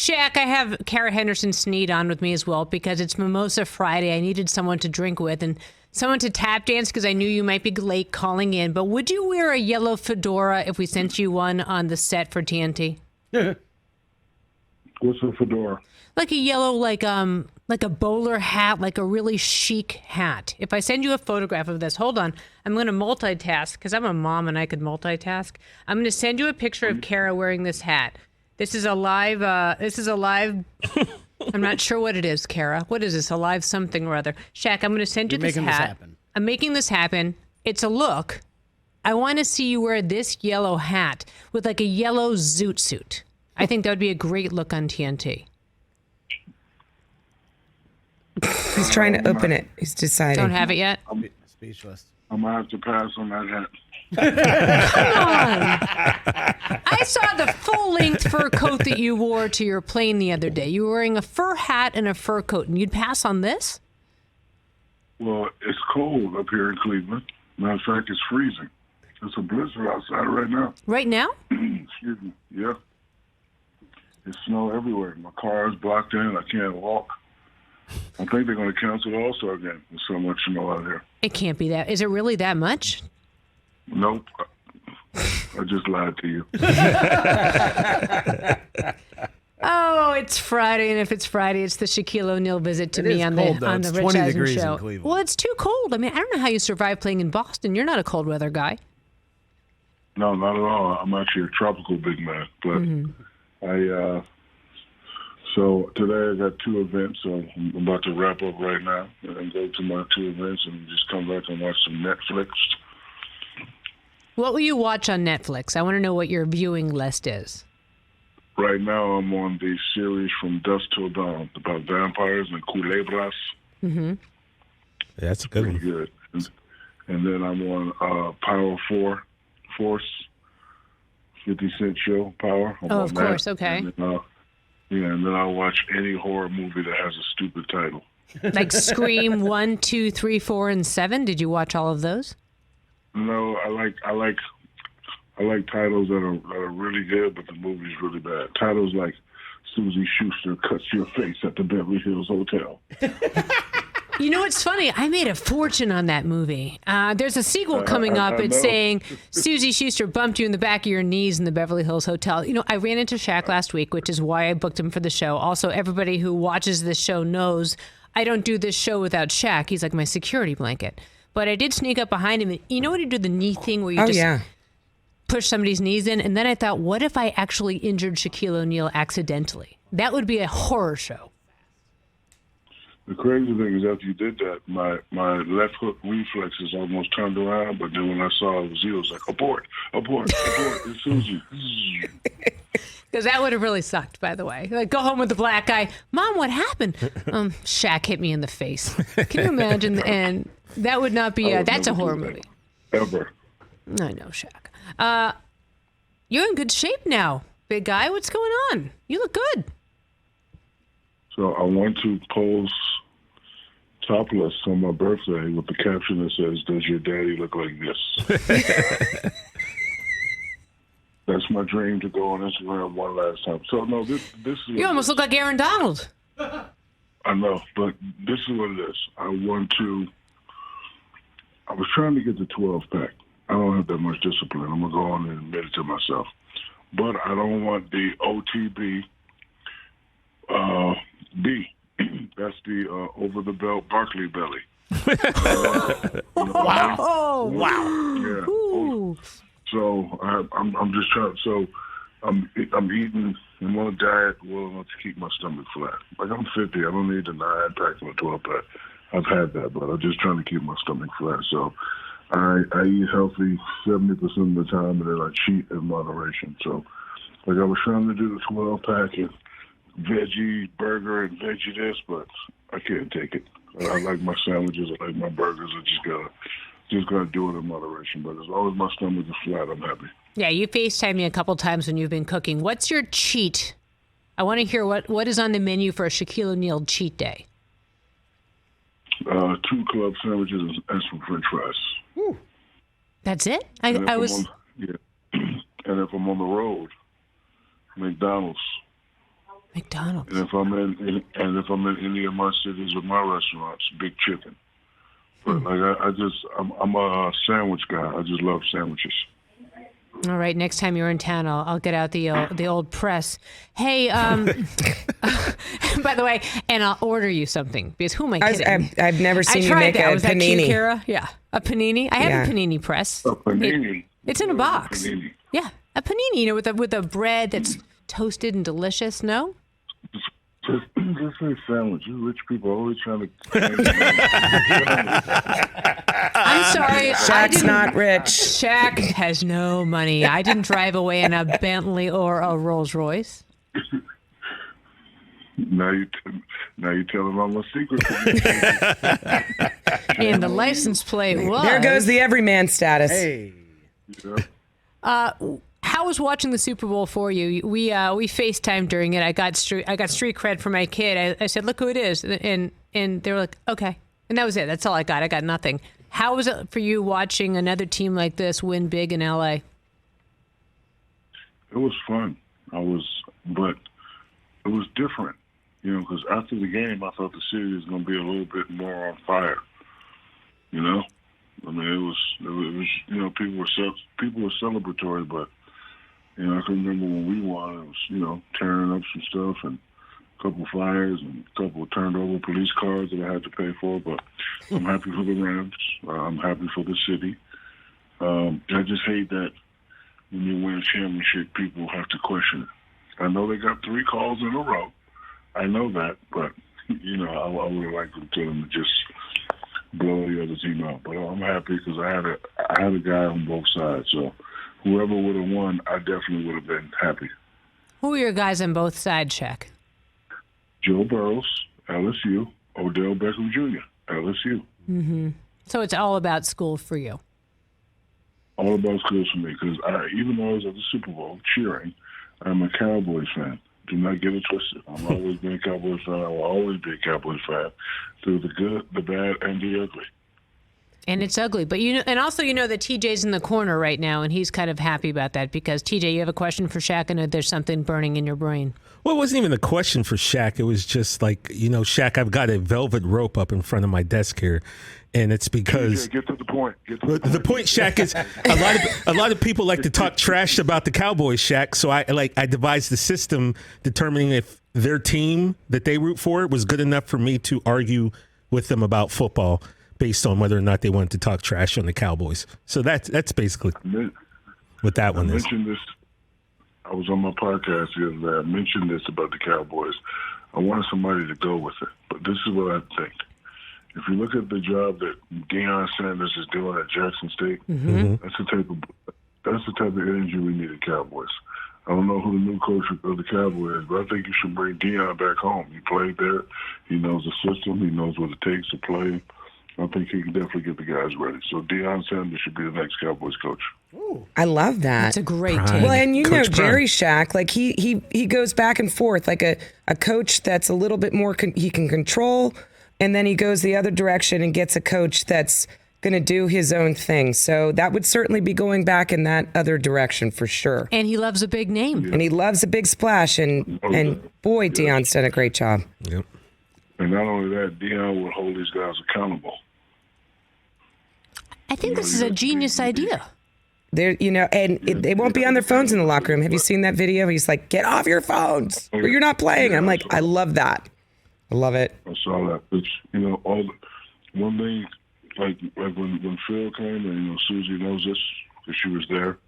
Shaq, I have Kara Henderson-Sneed on with me as well because it's Mimosa Friday. I needed someone to drink with and someone to tap dance because I knew you might be late calling in. But would you wear a yellow fedora if we sent you one on the set for TNT? What's a fedora? Like a yellow, like a bowler hat, like a really chic hat. If I send you a photograph of this, hold on, I'm going to multitask because I'm a mom and I could multitask. I'm going to send you a picture of Kara wearing this hat. This is a live. I'm not sure what it is, Kara. What is this? A live something or other. Shaq, I'm going to send you this hat. This happen. I'm making this happen. It's a look. I want to see you wear this yellow hat with like a yellow zoot suit. I think that would be a great look on TNT. He's trying to open it. He's deciding. Don't have it yet? I'm speechless. I'm going to have to pass on that hat. Come on. I saw the full-length fur coat that you wore to your plane the other day. You were wearing a fur hat and a fur coat, and you'd pass on this? Well, it's cold up here in Cleveland. Matter of fact, it's freezing. It's a blizzard outside right now. Right now? Excuse me. Yeah. It's snow everywhere. My car is blocked in. I can't walk. I think they're going to cancel the All-Star game. There's so much snow out here. It can't be that. Is it really that much? Nope. I just lied to you. Oh, it's Friday, and if it's Friday, it's the Shaquille O'Neal visit to me on the Rich Eisen Show. Well, it's too cold. I mean, I don't know how you survive playing in Boston. You're not a cold weather guy. No, not at all. I'm actually a tropical big man. But so today I got 2 events. So I'm about to wrap up right now and go to my 2 events and just come back and watch some Netflix. What will you watch on Netflix? I want to know what your viewing list is. Right now I'm on the series From Dusk Till Dawn about vampires and culebras. Mm-hmm. Yeah, that's a good one. Good. And then I'm on Power Force, 50 Cent show, Power. Oh, of course, okay. And then I'll watch any horror movie that has a stupid title. Like Scream 1, 2, 3, 4, and 7. Did you watch all of those? No, I like titles that are really good, but the movie's really bad. Titles like Suzy Shuster Cuts Your Face at the Beverly Hills Hotel. You know what's funny? I made a fortune on that movie. There's a sequel coming up. It's saying Suzy Shuster bumped you in the back of your knees in the Beverly Hills Hotel. You know, I ran into Shaq last week, which is why I booked him for the show. Also, everybody who watches this show knows I don't do this show without Shaq. He's like my security blanket. But I did sneak up behind him. And you know when you do the knee thing where you push somebody's knees in? And then I thought, what if I actually injured Shaquille O'Neal accidentally? That would be a horror show. The crazy thing is after you did that, my left hook reflexes almost turned around, but then when I saw it was you, I was like, abort, it's Suzy. Because that would have really sucked, by the way. Like, go home with the black guy. Mom, what happened? Shaq hit me in the face. Can you imagine? And that would not be, that's a horror movie. Ever. I know, Shaq. You're in good shape now, big guy. What's going on? You look good. So I want to pose topless on my birthday with the caption that says, "Does your daddy look like this?" That's my dream, to go on Instagram one last time. So no, this is. You almost look like Aaron Donald. I know, but this is what it is. I was trying to get the 12-pack. I don't have that much discipline. I'm gonna go on and admit it to myself, but I don't want the OTB. B. That's the over the belt Barkley belly. Wow! Yeah. Ooh. So I'm just trying. So I'm eating. I'm on a diet well enough to keep my stomach flat. Like I'm 50. I don't need the 9-pack or 12-pack. I've had that, but I'm just trying to keep my stomach flat. So I eat healthy 70% of the time, and then I cheat in moderation. So like I was trying to do the 12-pack and veggie burger and veggie this, but I can't take it. I like my sandwiches, I like my burgers. I just gotta do it in moderation. But as long as my stomach is flat, I'm happy. Yeah, you FaceTimed me a couple times when you've been cooking. What's your cheat? I want to hear what is on the menu for a Shaquille O'Neal cheat day. 2 club sandwiches and some French fries. Ooh. That's it? And if I'm on the road, McDonald's. McDonald's. And if I'm in any of my cities with my restaurants, Big Chicken. But I'm a sandwich guy. I just love sandwiches. All right, next time you're in town, I'll get out the old press. Hey, by the way, and I'll order you something because who am I kidding? I've never seen you make that. a Was panini. That cute, Kara? Yeah, a panini. I have a panini press. A panini. It's in a box. Panini. Yeah, a panini, with a bread that's toasted and delicious. No. Just say sandwich. You rich people are always trying to. I'm sorry. Shaq's not rich. Shaq has no money. I didn't drive away in a Bentley or a Rolls Royce. Now you telling all my secrets. And the license plate was. There goes the everyman status. Hey. Yeah. How was watching the Super Bowl for you? We FaceTimed during it. I got street cred for my kid. I said, "Look who it is," and they were like, "Okay," and that was it. That's all I got. I got nothing. How was it for you watching another team like this win big in LA? It was fun. But it was different, because after the game, I thought the city was going to be a little bit more on fire. I mean, it was people were celebratory, but I can remember when we won, it was tearing up some stuff and a couple fires and a couple turned over police cars that I had to pay for. But I'm happy for the Rams. I'm happy for the city. I just hate that when you win a championship, people have to question it. I know they got 3 calls in a row. I know that, but I would have liked them to just blow the other team out. But I'm happy because I had a guy on both sides. So whoever would have won, I definitely would have been happy. Who are your guys on both sides, Shaq? Joe Burrows, LSU, Odell Beckham Jr., LSU. Mm-hmm. So it's all about school for you. All about school for me because even though I was at the Super Bowl cheering, I'm a Cowboys fan. Do not get it twisted. I've always been a Cowboys fan. I will always be a Cowboys fan through the good, the bad, and the ugly. And it's ugly. But and also that TJ's in the corner right now, and he's kind of happy about that because, TJ, you have a question for Shaq, and there's something burning in your brain. Well, it wasn't even a question for Shaq. It was just like, Shaq, I've got a velvet rope up in front of my desk here, and it's because... Get to the point. The point, Shaq, is a lot of people like to talk trash about the Cowboys, Shaq, so I devised the system determining if their team that they root for was good enough for me to argue with them about football based on whether or not they wanted to talk trash on the Cowboys. So that's basically what that one is. I mentioned this. I was on my podcast the other day. I mentioned this about the Cowboys. I wanted somebody to go with it, but this is what I think. If you look at the job that Deion Sanders is doing at Jackson State, that's the type of energy we need at Cowboys. I don't know who the new coach of the Cowboys is, but I think you should bring Deion back home. He played there. He knows the system. He knows what it takes to play. I think he can definitely get the guys ready. So Deion Sanders should be the next Cowboys coach. Ooh. I love that. That's a great take. Well, and Coach Jerry Shaq, like he goes back and forth, like a coach that's a little bit more he can control, and then he goes the other direction and gets a coach that's going to do his own thing. So that would certainly be going back in that other direction for sure. And he loves a big name. Yeah. And he loves a big splash. And boy, Deion's done a great job. Yep. And not only that, Deion will hold these guys accountable. I think this is a genius idea. They're, they won't be on their phones in the locker room. Have you seen that video? He's like, "Get off your phones, or you're not playing." And I'm like, I love that. I love it. I saw that. It's one thing, like when Phil came and Suzy knows this because she was there.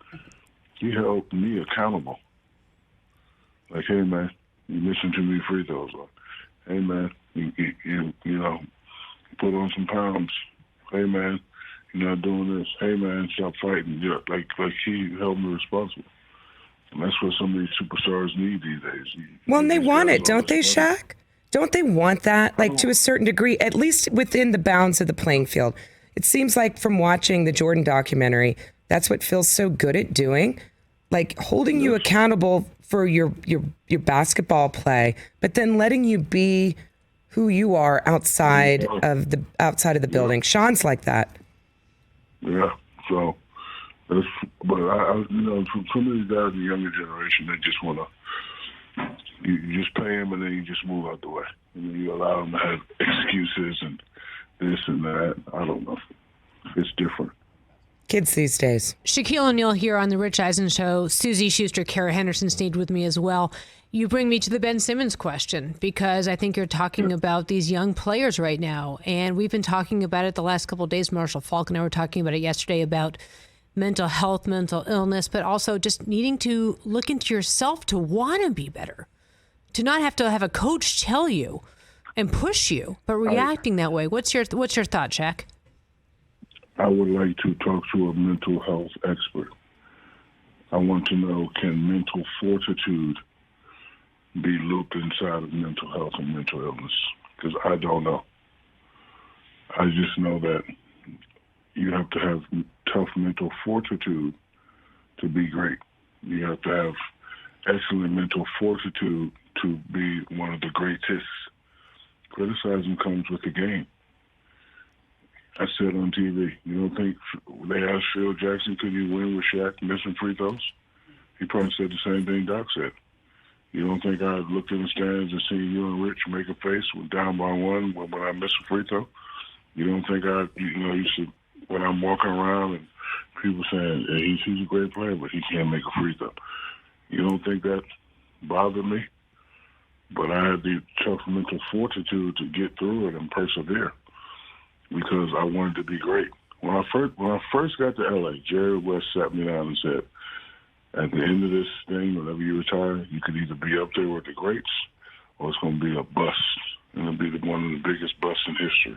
He held me accountable. Like, hey man, you missing too many free throws. Like, hey man, you put on some pounds. Hey man, you're not doing this. Hey man, stop fighting. Yeah, like he held me responsible. And that's what some of these superstars need these days. Well, and they want it, don't they, Shaq? Don't they want that? Like, to a certain degree, at least within the bounds of the playing field. It seems like from watching the Jordan documentary, that's what Phil's so good at doing. Like, holding you accountable for your basketball play, but then letting you be who you are outside of the building. Sean's like that. Yeah. So, but some of these guys in the younger generation, they just want to You just pay them and then you just move out the way. And then you allow them to have excuses and this and that. I don't know. It's different. Kids these days. Shaquille O'Neal here on the Rich Eisen Show. Suzy Shuster, Kara Henderson stayed with me as well. You bring me to the Ben Simmons question because I think you're talking about these young players right now. And we've been talking about it the last couple of days. Marshall Falk and I were talking about it yesterday about mental health, mental illness, but also just needing to look into yourself to want to be better, to not have to have a coach tell you and push you, but reacting that way. What's your thought, Shaq? I would like to talk to a mental health expert. I want to know, can mental fortitude be looped inside of mental health and mental illness? Because I don't know. I just know that you have to have tough mental fortitude to be great. You have to have excellent mental fortitude to be one of the greatest. Criticism comes with the game. I said on TV, you don't think they asked Phil Jackson, could you win with Shaq missing free throws? He probably said the same thing Doc said. You don't think I looked in the stands and seen you and Rich make a face when down by one when I miss a free throw? You don't think when I'm walking around and people saying he's a great player, but he can't make a free throw. You don't think that bothered me? But I had the tough mental fortitude to get through it and persevere, because I wanted to be great. When I first got to LA, Jerry West sat me down and said, at the end of this thing, whenever you retire, you could either be up there with the greats or it's going to be a bust. And it'll be one of the biggest busts in history.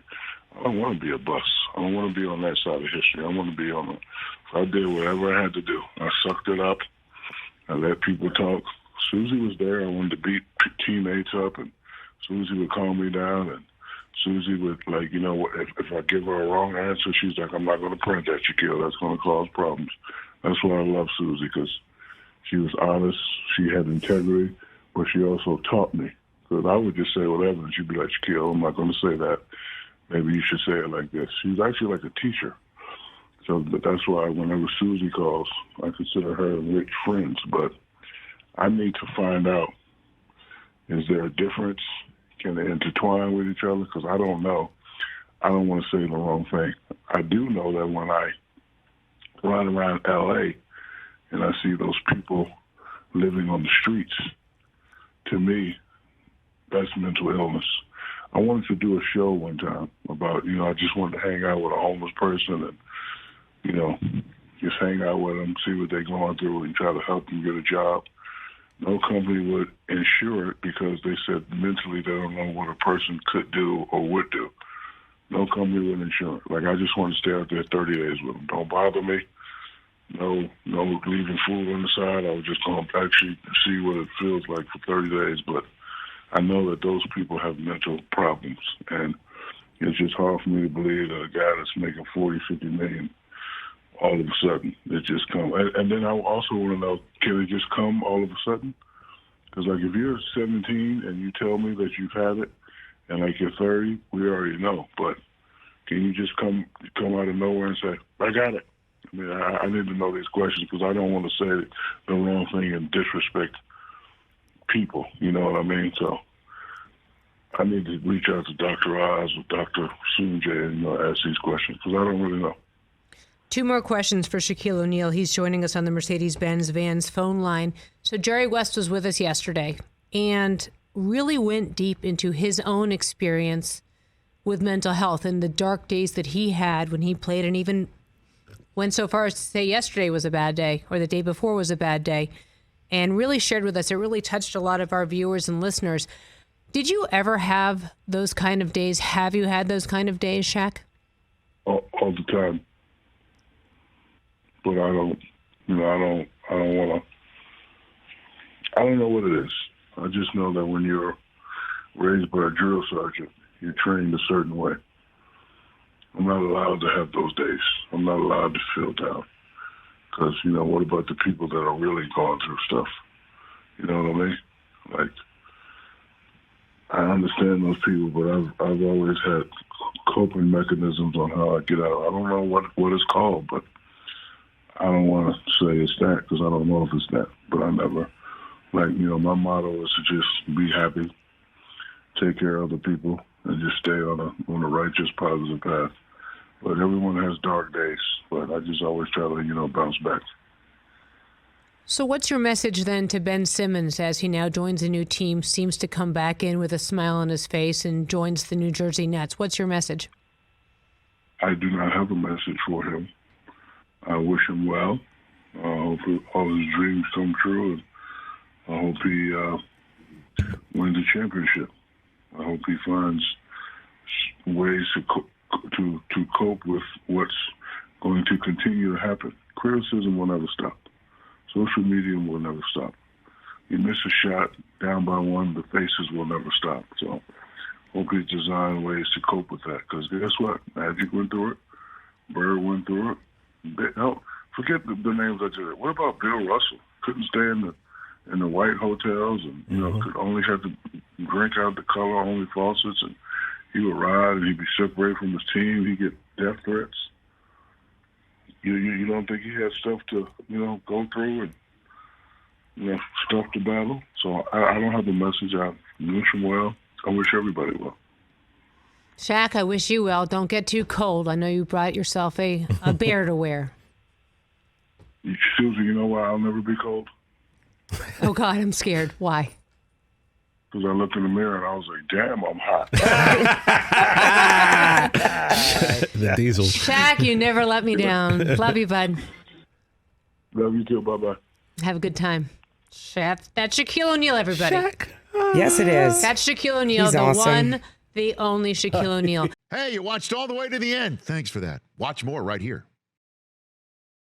I don't want to be a bust. I don't want to be on that side of history. I want to be on it. So I did whatever I had to do. I sucked it up. I let people talk. Suzy was there. I wanted to beat teammates up, and Suzy would calm me down, and Suzy would, like, you know, if I give her a wrong answer, she's like, I'm not going to print that, Shaquille. That's going to cause problems. That's why I love Suzy, because she was honest. She had integrity, but she also taught me. Because I would just say whatever, and she'd be like, Shaquille, I'm not going to say that. Maybe you should say it like this. She was actually like a teacher. So that's why whenever Suzy calls, I consider her and Rich friends. But I need to find out, is there a difference? Can they intertwine with each other? Because I don't know. I don't want to say the wrong thing. I do know that when I run around L.A. and I see those people living on the streets, to me, that's mental illness. I wanted to do a show one time about, you know, I just wanted to hang out with a homeless person and, you know, just hang out with them, see what they're going through, and try to help them get a job. No company would insure it because they said mentally they don't know what a person could do or would do. No company would insure it. Like, I just want to stay out there 30 days with them. Don't bother me. No leaving food on the side. I was just going to actually see what it feels like for 30 days. But I know that those people have mental problems. And it's just hard for me to believe that a guy that's making 40, 50 million, all of a sudden, it just comes. And then I also want to know, can it just come all of a sudden? Because, like, if you're 17 and you tell me that you've had it, and, like, you're 30, we already know. But can you just come out of nowhere and say, I got it? I mean, I need to know these questions because I don't want to say the wrong thing and disrespect people. You know what I mean? So I need to reach out to Dr. Oz or Dr. Sunjay and ask these questions because I don't really know. Two more questions for Shaquille O'Neal. He's joining us on the Mercedes-Benz Vans phone line. So Jerry West was with us yesterday and really went deep into his own experience with mental health and the dark days that he had when he played, and even went so far as to say yesterday was a bad day or the day before was a bad day, and really shared with us. It really touched a lot of our viewers and listeners. Did you ever have those kind of days? Have you had those kind of days, Shaq? All the time. But I don't want to. I don't know what it is. I just know that when you're raised by a drill sergeant, you're trained a certain way. I'm not allowed to have those days. I'm not allowed to feel down. Because, what about the people that are really going through stuff? You know what I mean? Like, I understand those people, but I've always had coping mechanisms on how I get out. I don't know what it's called, but I don't want to say it's that because I don't know if it's that. But I never Like, my motto is to just be happy, take care of other people, and just stay on a righteous, positive path. But everyone has dark days, but I just always try to, bounce back. So what's your message then to Ben Simmons as he now joins a new team, seems to come back in with a smile on his face and joins the New Jersey Nets? What's your message? I do not have a message for him. I wish him well. I hope all his dreams come true, and I hope he wins a championship. I hope he finds ways to cope with what's going to continue to happen. Criticism will never stop. Social media will never stop. You miss a shot, down by one, the faces will never stop. So hope he design ways to cope with that. Because guess what? Magic went through it. Bird went through it. Forget the names I just said. What about Bill Russell? Couldn't stay in the white hotels and, could only have to drink out the color-only faucets, and he would ride and he'd be separated from his team. He'd get death threats. You don't think he had stuff to, go through and, stuff to battle? So I don't have the message. I wish him well. I wish everybody well. Shaq, I wish you well. Don't get too cold. I know you brought yourself a bear to wear. Suzy, you know why I'll never be cold? Oh, God, I'm scared. Why? Because I looked in the mirror and I was like, damn, I'm hot. The diesel. Shaq, you never let me down. Love you, bud. Love you too. Bye-bye. Have a good time. Shaq, that's Shaquille O'Neal, everybody. Shaq. Yes, it is. That's Shaquille O'Neal, He's the awesome. one, the only Shaquille O'Neal. Hey, you watched all the way to the end. Thanks for that. Watch more right here.